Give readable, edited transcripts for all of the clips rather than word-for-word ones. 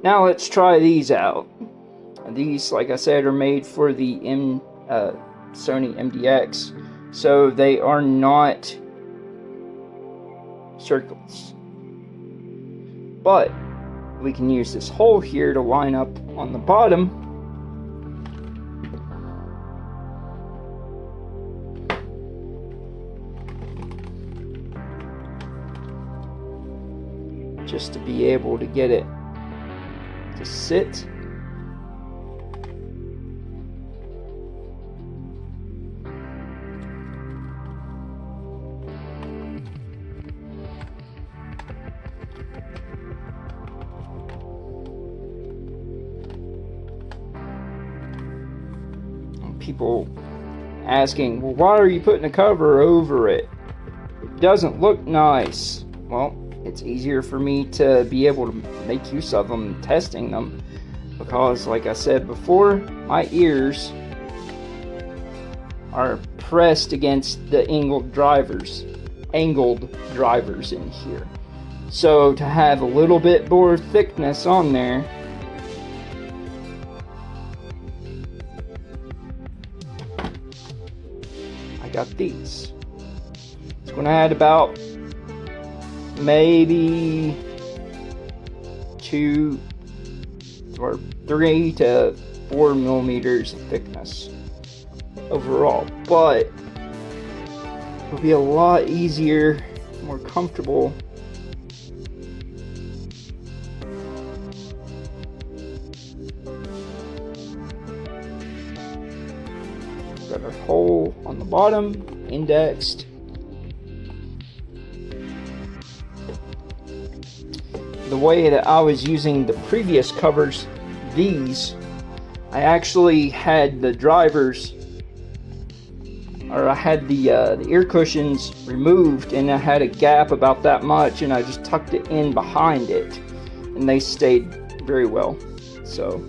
Now let's try these out. These, like I said, are made for the Sony MDX, so they are not circles. But we can use this hole here to line up on the bottom. Just to be able to get it to sit. People asking, well, why are you putting a cover over it? It doesn't look nice. Well, it's easier for me to be able to make use of them, testing them, because like I said before, my ears are pressed against the angled drivers in here. So to have a little bit more thickness on there, I got these. It's going to add about maybe 2 or 3 to 4 millimeters of thickness overall, but it'll be a lot easier, more comfortable. Got our hole on the bottom, indexed. The way that I was using the previous covers, these, I actually had the drivers, or I had the ear cushions removed, and I had a gap about that much, and I just tucked it in behind it, and they stayed very well. So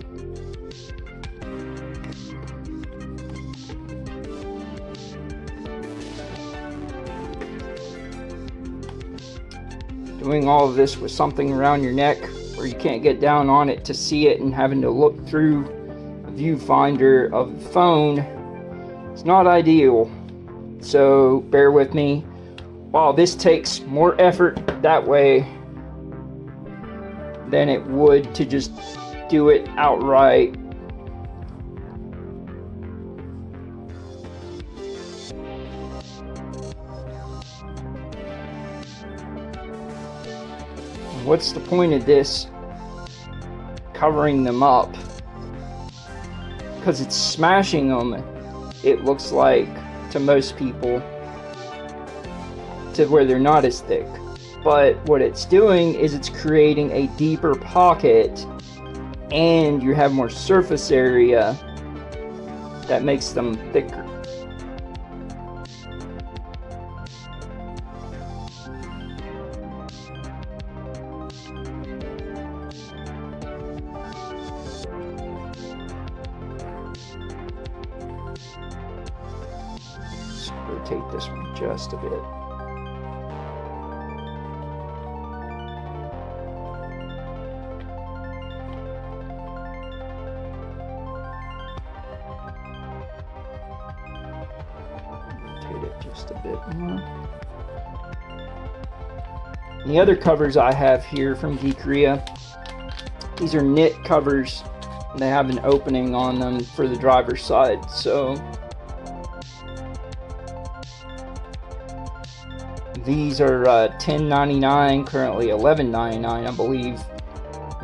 doing all of this with something around your neck where you can't get down on it to see it, and having to look through the viewfinder of the phone, it's not ideal. So bear with me. While this takes more effort that way than it would to just do it outright, what's the point of this covering them up? Because it's smashing them, it looks like, to most people, to where they're not as thick. But what it's doing is it's creating a deeper pocket, and you have more surface area that makes them thicker. Rotate this one just a bit. Rotate it just a bit more. And the other covers I have here from Geekria, these are knit covers. They have an opening on them for the driver's side, so these are $10.99, currently $11.99, I believe.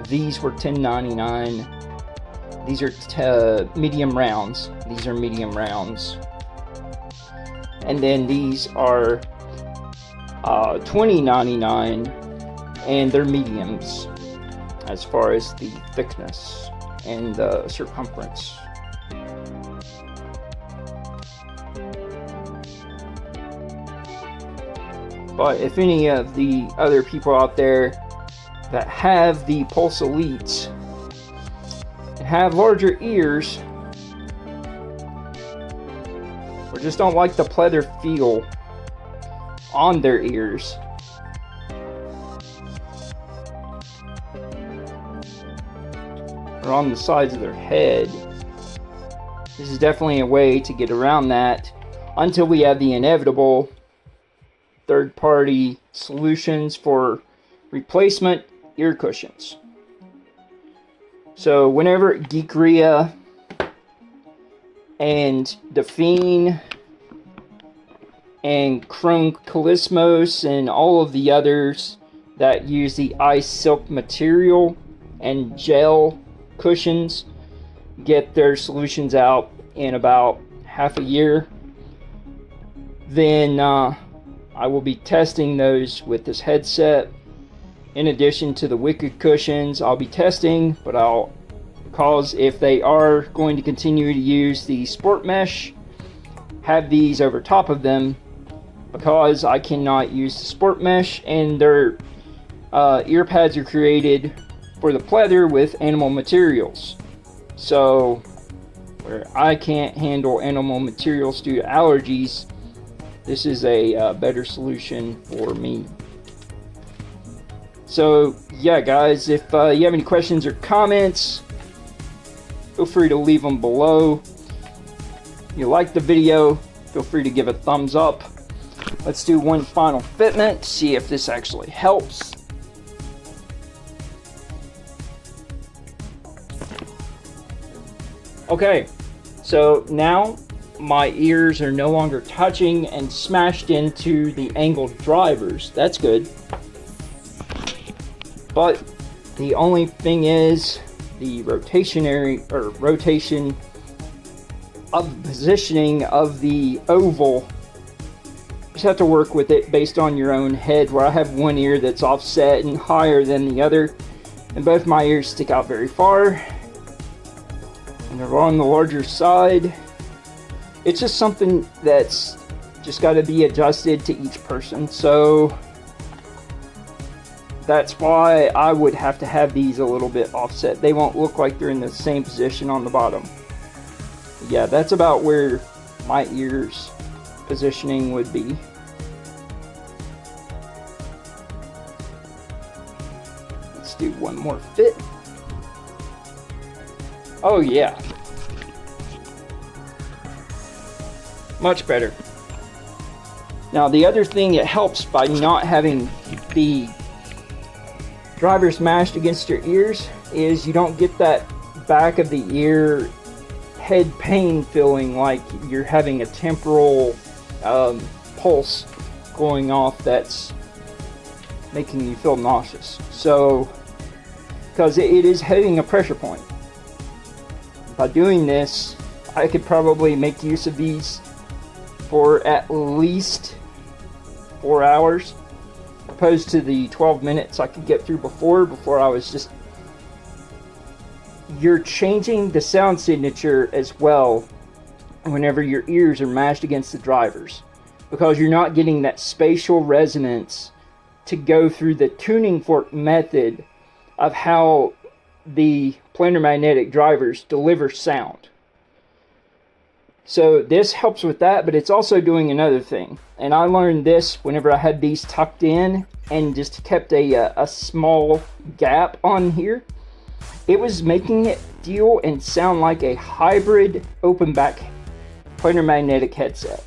These were $10.99. These are medium rounds. These are medium rounds. And then these are $20.99, and they're mediums as far as the thickness and the circumference. But if any of the other people out there that have the Pulse Elites and have larger ears, or just don't like the pleather feel on their ears, or on the sides of their head. This is definitely a way to get around that until we have the inevitable third-party solutions for replacement ear cushions. So whenever Geekria and Define and Chrome Calismos and all of the others that use the ice silk material and gel cushions get their solutions out in about half a year, then I will be testing those with this headset. In addition to the Wicked cushions, I'll be testing, but because if they are going to continue to use the sport mesh, have these over top of them, because I cannot use the sport mesh, and their ear pads are created for the pleather with animal materials. So where I can't handle animal materials due to allergies, this is a better solution for me. So yeah guys, if you have any questions or comments, feel free to leave them below. If you like the video, feel free to give a thumbs up. Let's do one final fitment, see if this actually helps. Okay, so now my ears are no longer touching and smashed into the angled drivers. That's good. But the only thing is the rotation of the positioning of the oval. You just have to work with it based on your own head, where I have one ear that's offset and higher than the other, and both my ears stick out very far, and they're on the larger side. It's just something that's just got to be adjusted to each person. So that's why I would have to have these a little bit offset. They won't look like they're in the same position on the bottom. Yeah, that's about where my ears positioning would be. Let's do one more fit. Oh yeah. Much better. Now the other thing that helps by not having the drivers mashed against your ears is you don't get that back of the ear head pain feeling like you're having a temporal pulse going off that's making you feel nauseous. So, because it is hitting a pressure point. By doing this, I could probably make use of these for at least 4 hours, opposed to the 12 minutes I could get through before I was just... You're changing the sound signature as well whenever your ears are mashed against the drivers, because you're not getting that spatial resonance to go through the tuning fork method of how the planar magnetic drivers deliver sound. So this helps with that, but it's also doing another thing. And I learned this whenever I had these tucked in and just kept a small gap on here. It was making it feel and sound like a hybrid open back planar magnetic headset.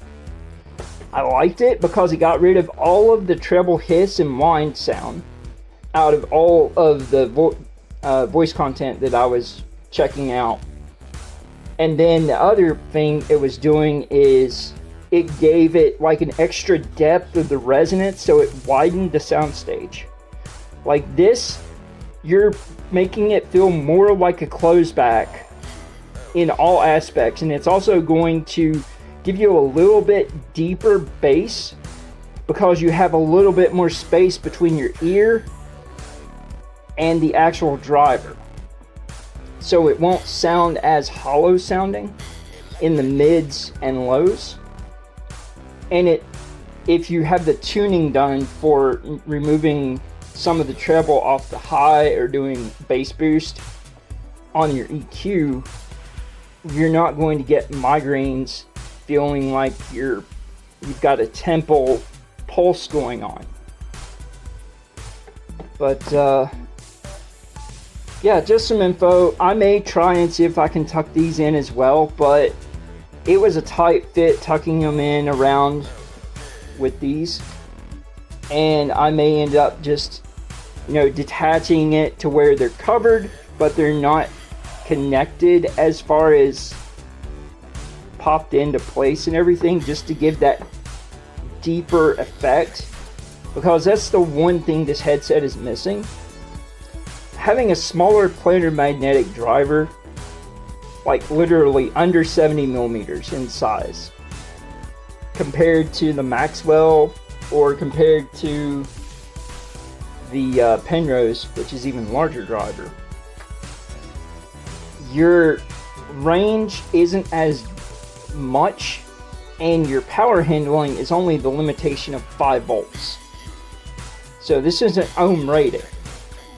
I liked it because it got rid of all of the treble hiss and whine sound out of all of the voice content that I was checking out. And then the other thing it was doing is it gave it like an extra depth of the resonance, so it widened the soundstage. Like this, you're making it feel more like a closed back in all aspects, and it's also going to give you a little bit deeper bass because you have a little bit more space between your ear and the actual driver. So it won't sound as hollow sounding in the mids and lows. And if you have the tuning done for removing some of the treble off the high or doing bass boost on your EQ, you're not going to get migraines feeling like you've got a tempo pulse going on. But yeah, just some info. I may try and see if I can tuck these in as well, but it was a tight fit tucking them in around with these, and I may end up just, you know, detaching it to where they're covered but they're not connected as far as popped into place and everything, just to give that deeper effect, because that's the one thing this headset is missing. Having a smaller planar magnetic driver, like literally under 70 millimeters in size, compared to the Maxwell or compared to the Penrose, which is even larger driver, your range isn't as much, and your power handling is only the limitation of 5 volts. So this isn't ohm rated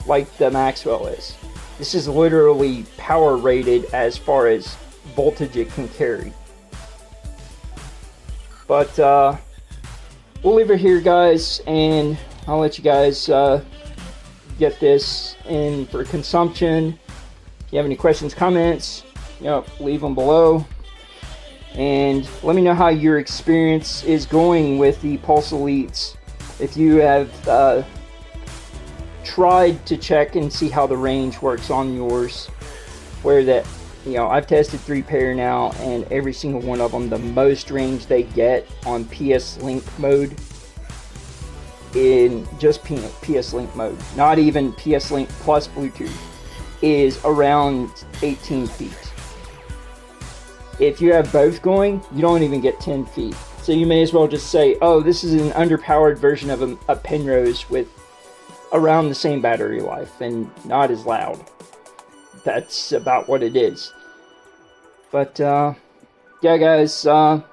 like the Maxwell is. This is literally power rated as far as voltage it can carry. But we'll leave it here, guys, and I'll let you guys get this in for consumption. If you have any questions, comments, leave them below. And let me know how your experience is going with the Pulse Elites. If you have tried to check and see how the range works on yours, where that, I've tested 3 pair now, and every single one of them, the most range they get on PS Link mode, in just PS Link mode, not even PS Link plus Bluetooth, is around 18 feet. If you have both going, you don't even get 10 feet. So you may as well just say, oh, this is an underpowered version of a Penrose with around the same battery life and not as loud. That's about what it is. But yeah, guys, I'll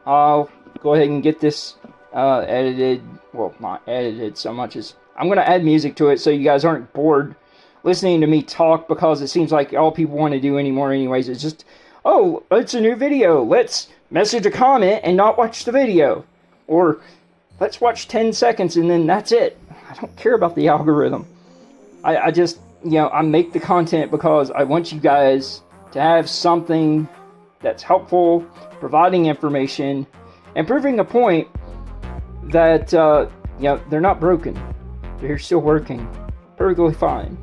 go ahead and get this edited. Well, not edited so much as I'm going to add music to it so you guys aren't bored listening to me talk, because it seems like all people want to do anymore anyways is just, oh, it's a new video, let's message a comment and not watch the video, or let's watch 10 seconds and then that's it. I don't care about the algorithm. I just, I make the content because I want you guys to have something that's helpful, providing information, and proving a point that, they're not broken. They're still working perfectly fine.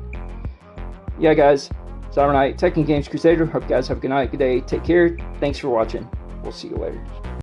Yeah, guys, Sovereign Knight, Tech and Games Crusader. Hope you guys have a good night, good day. Take care. Thanks for watching. We'll see you later.